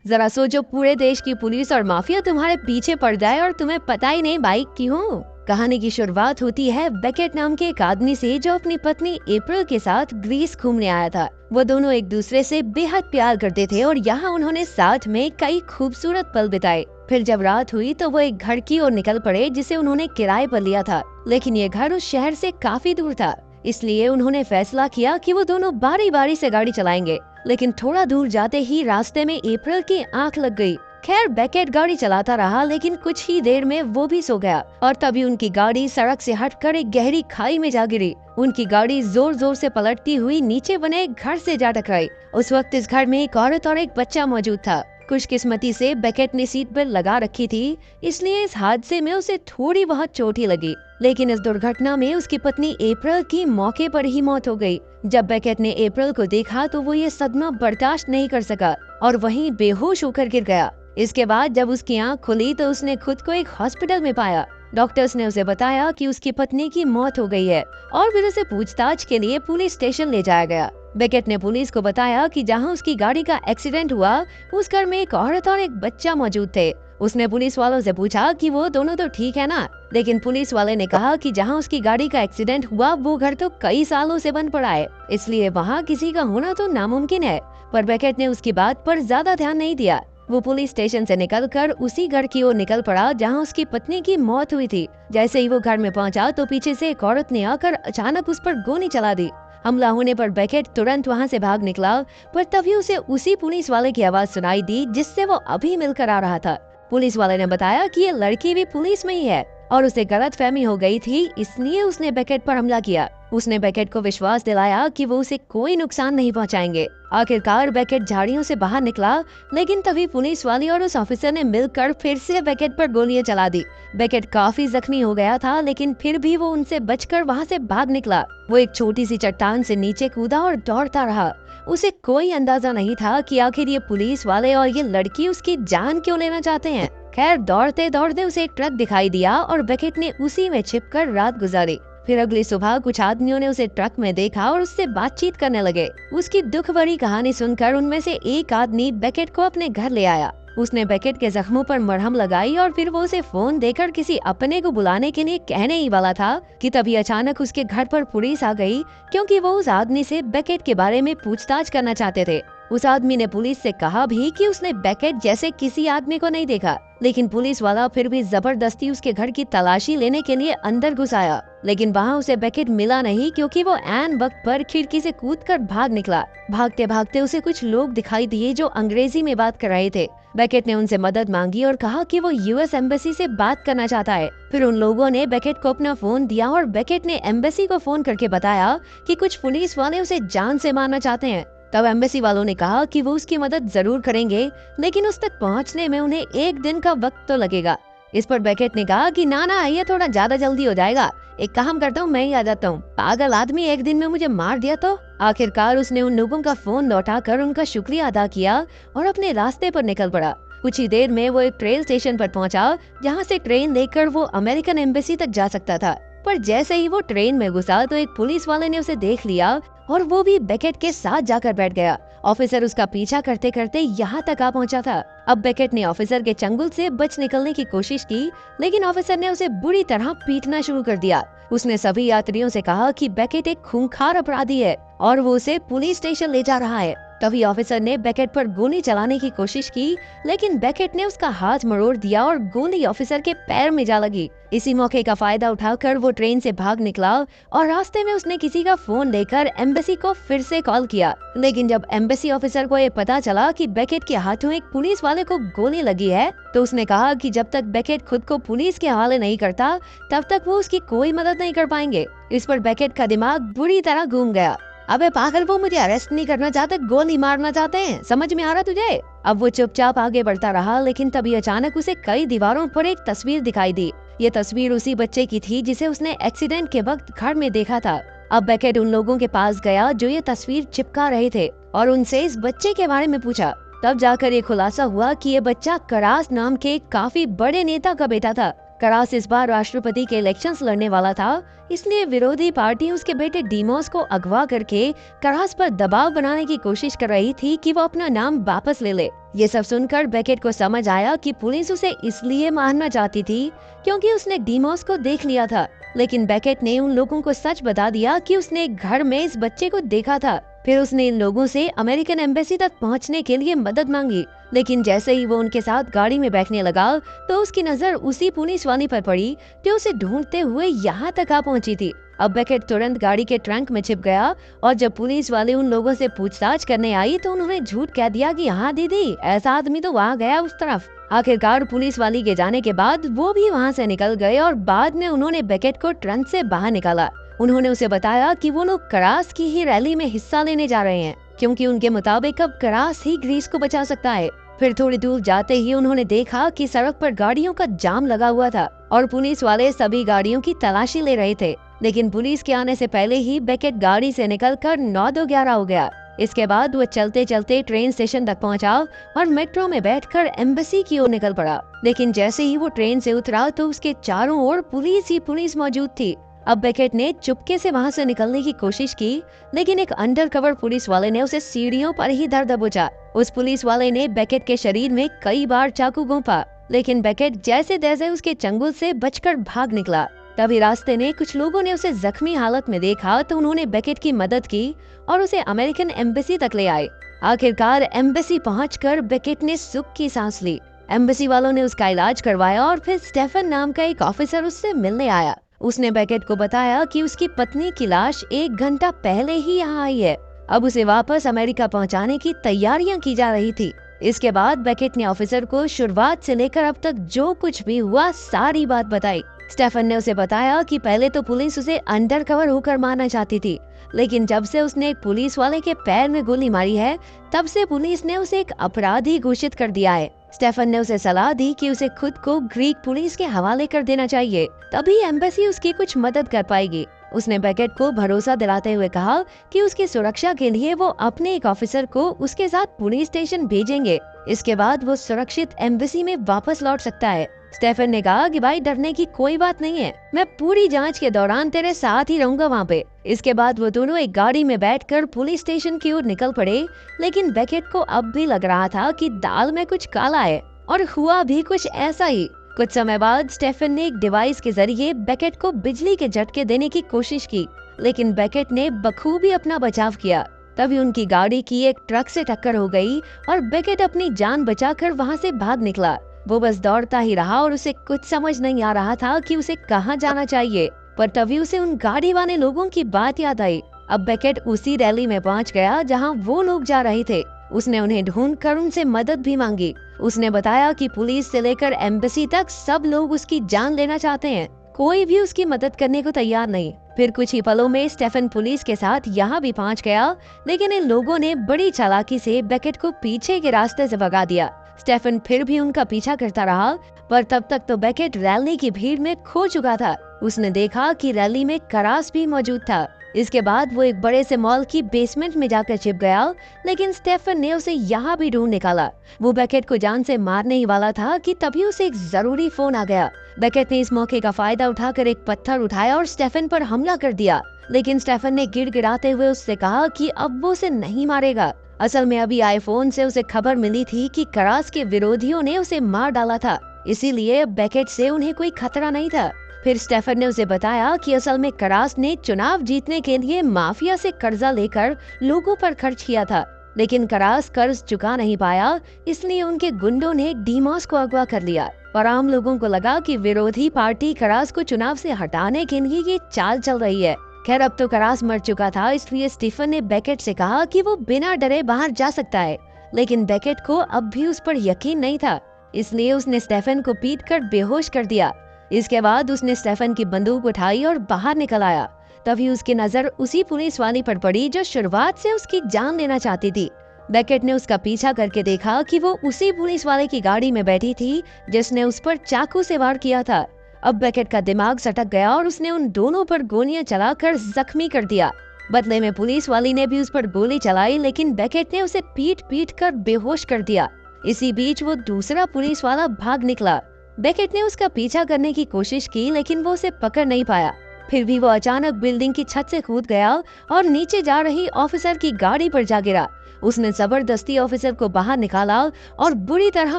जरा सोचो, पूरे देश की पुलिस और माफिया तुम्हारे पीछे पड़ जाए और तुम्हें पता ही नहीं भाई क्यों। कहानी की शुरुआत होती है बेकेट नाम के एक आदमी से जो अपनी पत्नी अप्रैल के साथ ग्रीस घूमने आया था। वो दोनों एक दूसरे से बेहद प्यार करते थे और यहाँ उन्होंने साथ में कई खूबसूरत पल बिताए। फिर जब रात हुई तो वो एक घर की ओर निकल पड़े जिसे उन्होंने किराए पर लिया था, लेकिन ये घर उस शहर से काफी दूर था। इसलिए उन्होंने फैसला किया कि वो दोनों बारी बारी से गाड़ी चलाएंगे। लेकिन थोड़ा दूर जाते ही रास्ते में अप्रैल की आंख लग गई। खैर बेकेट गाड़ी चलाता रहा, लेकिन कुछ ही देर में वो भी सो गया और तभी उनकी गाड़ी सड़क से हटकर एक गहरी खाई में जा गिरी। उनकी गाड़ी जोर जोर से पलटती हुई नीचे बने एक घर से जा टकराई। उस वक्त इस घर में एक औरत और एक बच्चा मौजूद था। खुशकिस्मती से बेकेट ने सीट बेल्ट लगा रखी थी, इसलिए इस हादसे में उसे थोड़ी बहुत चोट ही लगी। लेकिन इस दुर्घटना में उसकी पत्नी अप्रैल की मौके पर ही मौत हो गई। जब बेकेट ने अप्रैल को देखा तो वो ये सदमा बर्दाश्त नहीं कर सका और वहीं बेहोश होकर गिर गया। इसके बाद जब उसकी आंख खुली तो उसने खुद को एक हॉस्पिटल में पाया। डॉक्टर्स ने उसे बताया कि उसकी पत्नी की मौत हो गई है और फिर उसे पूछताछ के लिए पुलिस स्टेशन ले जाया गया। बेकेट ने पुलिस को बताया कि जहां उसकी गाड़ी का एक्सीडेंट हुआ उस घर में एक औरत और एक बच्चा मौजूद थे। उसने पुलिस वालों से पूछा कि वो दोनों तो ठीक है ना, लेकिन पुलिस वाले ने कहा कि जहां उसकी गाड़ी का एक्सीडेंट हुआ वो घर तो कई सालों से बंद पड़ा है, इसलिए वहां किसी का होना तो नामुमकिन है। पर बेकेट ने उसकी बात पर ज्यादा ध्यान नहीं दिया। वो पुलिस स्टेशन से निकलकर उसी घर की ओर निकल पड़ा जहां उसकी पत्नी की मौत हुई थी। जैसे ही वो घर में पहुंचा तो पीछे से एक औरत ने आकर अचानक उस पर गोली चला दी। हमला होने पर बेकेट तुरंत वहां से भाग निकला, पर तभी उसे उसी पुलिस वाले की आवाज सुनाई दी जिससे वो अभी मिलकर आ रहा था। पुलिस वाले ने बताया कि ये लड़की भी पुलिस में ही है और उसे गलतफहमी हो गई थी, इसलिए उसने बेकेट पर हमला किया। उसने बेकेट को विश्वास दिलाया कि वो उसे कोई नुकसान नहीं पहुंचाएंगे। आखिरकार बेकेट झाड़ियों से बाहर निकला, लेकिन तभी पुलिस वाले और उस ऑफिसर ने मिलकर फिर से बेकेट पर गोलियां चला दी। बेकेट काफी जख्मी हो गया था, लेकिन फिर भी वो उनसे बचकर वहां से भाग निकला। वो एक छोटी सी चट्टान से नीचे कूदा और दौड़ता रहा। उसे कोई अंदाजा नहीं था कि आखिर ये पुलिस वाले और ये लड़की उसकी जान क्यों लेना चाहते हैं। खैर दौड़ते दौड़ते उसे एक ट्रक दिखाई दिया और बेकेट ने उसी में छिपकर रात गुजारी। फिर अगली सुबह कुछ आदमियों ने उसे ट्रक में देखा और उससे बातचीत करने लगे। उसकी दुख भरी कहानी सुनकर उनमें से एक आदमी बेकेट को अपने घर ले आया। उसने बेकेट के जख्मों पर मरहम लगाई और फिर वो उसे फोन देकर किसी अपने को बुलाने के लिए कहने ही वाला था कि तभी अचानक उसके घर पर पुलिस आ गई, क्योंकि वो उस आदमी से बेकेट के बारे में पूछताछ करना चाहते थे। उस आदमी ने पुलिस से कहा भी कि उसने बेकेट जैसे किसी आदमी को नहीं देखा, लेकिन पुलिस वाला फिर भी जबरदस्ती उसके घर की तलाशी लेने के लिए अंदर घुस आया। लेकिन वहाँ उसे बेकेट मिला नहीं, क्योंकि वो ऐन वक्त पर खिड़की से कूदकर भाग निकला। भागते भागते उसे कुछ लोग दिखाई दिए जो अंग्रेजी में बात कर रहे थे। बेकेट ने उनसे मदद मांगी और कहा कि वो यूएस एम्बेसी से बात करना चाहता है। फिर उन लोगों ने बेकेट को अपना फोन दिया और बेकेट ने एम्बेसी को फोन करके बताया कि कुछ पुलिस वाले उसे जान से मारना चाहते हैं। तब एम्बेसी वालों ने कहा कि वो उसकी मदद जरूर करेंगे, लेकिन उस तक पहुंचने में उन्हें एक दिन का वक्त तो लगेगा। इस पर बेकेट ने कहा कि ना ये थोड़ा ज्यादा जल्दी हो जाएगा, एक काम करता हूँ मैं ही आ जाता हूँ, पागल आदमी एक दिन में मुझे मार दिया तो। आखिरकार उसने उन लोगों का फोन लौटाकर उनका शुक्रिया अदा किया और अपने रास्ते पर निकल पड़ा। कुछ ही देर में वो एक ट्रेन स्टेशन पर पहुंचा, जहां से ट्रेन लेकर वो अमेरिकन एम्बेसी तक जा सकता था। पर जैसे ही वो ट्रेन में घुसा तो एक पुलिस वाले ने उसे देख लिया और वो भी बेकेट के साथ जाकर बैठ गया। ऑफिसर उसका पीछा करते करते यहाँ तक आ पहुँचा था। अब बेकेट ने ऑफिसर के चंगुल से बच निकलने की कोशिश की, लेकिन ऑफिसर ने उसे बुरी तरह पीटना शुरू कर दिया। उसने सभी यात्रियों से कहा कि बेकेट एक खूंखार अपराधी है और वो उसे पुलिस स्टेशन ले जा रहा है। तभी ऑफिसर ने बेकेट पर गोली चलाने की कोशिश की, लेकिन बेकेट ने उसका हाथ मरोड़ दिया और गोली ऑफिसर के पैर में जा लगी। इसी मौके का फायदा उठाकर वो ट्रेन से भाग निकला और रास्ते में उसने किसी का फोन लेकर एम्बेसी को फिर से कॉल किया। लेकिन जब एम्बेसी ऑफिसर को ये पता चला कि बेकेट के हाथों एक पुलिस वाले को गोली लगी है, तो उसने कहा कि जब तक बेकेट खुद को पुलिस के हवाले नहीं करता तब तक वो उसकी कोई मदद नहीं कर पाएंगे। इस पर बेकेट का दिमाग बुरी तरह घूम गया। अबे पागल, वो मुझे अरेस्ट नहीं करना चाहते, गोली मारना चाहते हैं, समझ में आ रहा तुझे? अब वो चुपचाप आगे बढ़ता रहा, लेकिन तभी अचानक उसे कई दीवारों पर एक तस्वीर दिखाई दी। ये तस्वीर उसी बच्चे की थी जिसे उसने एक्सीडेंट के वक्त घर में देखा था। अब बेकेट उन लोगों के पास गया जो ये तस्वीर चिपका रहे थे और उनसे इस बच्चे के बारे में पूछा। तब जाकर ये खुलासा हुआ कि ये बच्चा करास नाम के काफी बड़े नेता का बेटा था। करास इस बार राष्ट्रपति के इलेक्शंस लड़ने वाला था, इसलिए विरोधी पार्टी उसके बेटे डीमोस को अगवा करके करास पर दबाव बनाने की कोशिश कर रही थी कि वो अपना नाम वापस ले ले। ये सब सुनकर बेकेट को समझ आया कि पुलिस उसे इसलिए मारना चाहती थी क्योंकि उसने डीमोस को देख लिया था। लेकिन बेकेट ने उन लोगों को सच बता दिया कि उसने घर में इस बच्चे को देखा था। फिर उसने इन लोगों से अमेरिकन एम्बेसी तक पहुंचने के लिए मदद मांगी। लेकिन जैसे ही वो उनके साथ गाड़ी में बैठने लगा तो उसकी नजर उसी पुलिस वाली पर पड़ी जो उसे ढूंढते हुए यहाँ तक आ पहुंची थी। अब बेकेट तुरंत गाड़ी के ट्रंक में छिप गया और जब पुलिस वाले उन लोगों से पूछताछ करने आई तो उन्होंने झूठ कह दिया कि हाँ दीदी, ऐसा आदमी तो वहाँ गया उस तरफ। आखिरकार पुलिस वाली के जाने के बाद वो भी वहाँ से निकल गए और बाद में उन्होंने बेकेट को ट्रंक से बाहर निकाला। उन्होंने उसे बताया कि वो लोग करास की ही रैली में हिस्सा लेने जा रहे हैं, क्योंकि उनके मुताबिक अब करास ही ग्रीस को बचा सकता है। फिर थोड़ी दूर जाते ही उन्होंने देखा कि सड़क पर गाड़ियों का जाम लगा हुआ था और पुलिस वाले सभी गाड़ियों की तलाशी ले रहे थे। लेकिन पुलिस के आने से पहले ही बेकेट गाड़ी से निकलकर 9-2-11 हो गया। इसके बाद वो चलते चलते ट्रेन स्टेशन तक पहुंचा और मेट्रो में बैठकर एम्बेसी की ओर निकल पड़ा। लेकिन जैसे ही वो ट्रेन से उतरा तो उसके चारों ओर पुलिस ही पुलिस मौजूद थी। अब बेकेट ने चुपके से वहां से निकलने की कोशिश की, लेकिन एक अंडरकवर पुलिस वाले ने उसे सीढ़ियों पर ही धर दबोचा। उस पुलिस वाले ने बेकेट के शरीर में कई बार चाकू घोंपा, लेकिन बेकेट जैसे तैसे उसके चंगुल से बचकर भाग निकला। तभी रास्ते में कुछ लोगों ने उसे जख्मी हालत में देखा तो उन्होंने बेकेट की मदद की और उसे अमेरिकन एम्बेसी तक ले आए। आखिरकार एम्बेसी पहुंचकर बेकेट ने सुख की सांस ली। एम्बेसी वालों ने उसका इलाज करवाया और फिर स्टेफन नाम का एक ऑफिसर उससे मिलने आया। उसने बेकेट को बताया कि उसकी पत्नी की लाश 1 घंटा पहले ही यहाँ आई है। अब उसे वापस अमेरिका पहुँचाने की तैयारियां की जा रही थी। इसके बाद बेकेट ने ऑफिसर को शुरुआत से लेकर अब तक जो कुछ भी हुआ सारी बात बताई। स्टेफन ने उसे बताया कि पहले तो पुलिस उसे अंडरकवर होकर मारना चाहती थी, लेकिन जब से उसने एक पुलिस वाले के पैर में गोली मारी है तब से पुलिस ने उसे एक अपराधी घोषित कर दिया है। स्टेफन ने उसे सलाह दी कि उसे खुद को ग्रीक पुलिस के हवाले कर देना चाहिए, तभी एम्बेसी उसकी कुछ मदद कर पाएगी। उसने बेकेट को भरोसा दिलाते हुए कहा कि उसकी सुरक्षा के लिए वो अपने एक ऑफिसर को उसके साथ पुलिस स्टेशन भेजेंगे। इसके बाद वो सुरक्षित एम्बेसी में वापस लौट सकता है। स्टेफन ने कहा कि भाई डरने की कोई बात नहीं है, मैं पूरी जांच के दौरान तेरे साथ ही रहूंगा वहाँ पे। इसके बाद वो दोनों एक गाड़ी में बैठकर पुलिस स्टेशन की ओर निकल पड़े। लेकिन बेकेट को अब भी लग रहा था कि दाल में कुछ काला है और हुआ भी कुछ ऐसा ही। कुछ समय बाद स्टेफन ने एक डिवाइस के जरिए बेकेट को बिजली के झटके देने की कोशिश की, लेकिन बेकेट ने बखूबी अपना बचाव किया। तभी उनकी गाड़ी की एक ट्रक से टक्कर हो गई और बेकेट अपनी जान बचाकर वहाँ से भाग निकला। वो बस दौड़ता ही रहा और उसे कुछ समझ नहीं आ रहा था कि उसे कहाँ जाना चाहिए। पर तभी उसे उन गाड़ी वाले लोगों की बात याद आई। अब बेकेट उसी रैली में पहुंच गया जहां वो लोग जा रहे थे। उसने उन्हें ढूंढकर उनसे मदद भी मांगी। उसने बताया कि पुलिस से लेकर एम्बेसी तक सब लोग उसकी जान लेना चाहते हैं, कोई भी उसकी मदद करने को तैयार नहीं। फिर कुछ ही पलों में स्टेफन पुलिस के साथ यहाँ भी पहुँच गया, लेकिन इन लोगों ने बड़ी चालाकी से बेकेट को पीछे के रास्ते से भगा दिया। स्टेफन फिर भी उनका पीछा करता रहा, पर तब तक तो बेकेट रैली की भीड़ में खो चुका था। उसने देखा कि रैली में करास भी मौजूद था। इसके बाद वो एक बड़े से मॉल की बेसमेंट में जाकर छिप गया, लेकिन स्टेफन ने उसे यहाँ भी ढूंढ निकाला। वो बेकेट को जान से मारने ही वाला था कि तभी उसे एक जरूरी फोन आ गया। बेकेट ने इस मौके का फायदा उठाकर एक पत्थर उठाया और स्टेफन पर हमला कर दिया, लेकिन स्टेफन ने गिड़गिड़ाते हुए उससे कहा कि अब वो उसे नहीं मारेगा। असल में अभी आईफोन से उसे खबर मिली थी कि करास के विरोधियों ने उसे मार डाला था, इसीलिए बेकेट से उन्हें कोई खतरा नहीं था। फिर स्टेफन ने उसे बताया कि असल में करास ने चुनाव जीतने के लिए माफिया से कर्जा लेकर लोगों पर खर्च किया था, लेकिन करास कर्ज चुका नहीं पाया, इसलिए उनके गुंडों ने डीमोस को अगवा कर लिया। पर आम लोगों को लगा कि विरोधी पार्टी करास को चुनाव से हटाने के लिए ये चाल चल रही है। खैर अब तो करास मर चुका था, इसलिए स्टीफन ने बेकेट से कहा कि वो बिना डरे बाहर जा सकता है, लेकिन बेकेट को अब भी उस पर यकीन नहीं था, इसलिए उसने स्टेफन को पीटकर बेहोश कर दिया। इसके बाद उसने स्टेफन की बंदूक उठाई और बाहर निकल आया। तभी उसकी नजर उसी पुलिस वाली पर पड़ी जो शुरुआत से उसकी जान लेना चाहती थी। बेकेट ने उसका पीछा करके देखा कि वो उसी पुलिस वाले की गाड़ी में बैठी थी जिसने उस पर चाकू से वार किया था। अब बेकेट का दिमाग सटक गया और उसने उन दोनों पर गोलियां चलाकर जख्मी कर दिया। बदले में पुलिस वाली ने भी उस पर गोली चलाई, लेकिन बेकेट ने उसे पीट कर बेहोश कर दिया। इसी बीच वो दूसरा पुलिस वाला भाग निकला। बेकेट ने उसका पीछा करने की कोशिश की, लेकिन वो उसे पकड़ नहीं पाया। फिर भी वो अचानक बिल्डिंग की छत से कूद गया और नीचे जा रही ऑफिसर की गाड़ी पर जा गिरा। उसने जबरदस्ती ऑफिसर को बाहर निकाला और बुरी तरह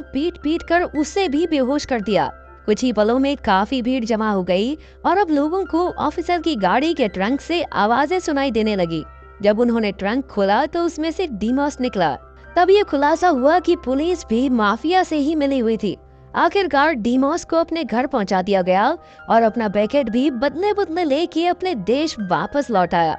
पीट पीट कर उसे भी बेहोश कर दिया। कुछ ही पलों में काफी भीड़ जमा हो गई और अब लोगों को ऑफिसर की गाड़ी के ट्रंक से आवाजें सुनाई देने लगी। जब उन्होंने ट्रंक खोला तो उसमें से डीमॉस निकला। तब ये खुलासा हुआ कि पुलिस भी माफिया से ही मिली हुई थी। आखिरकार डीमॉस को अपने घर पहुंचा दिया गया और अपना बेकेट भी बदले बदले लेके अपने देश वापस लौट आया।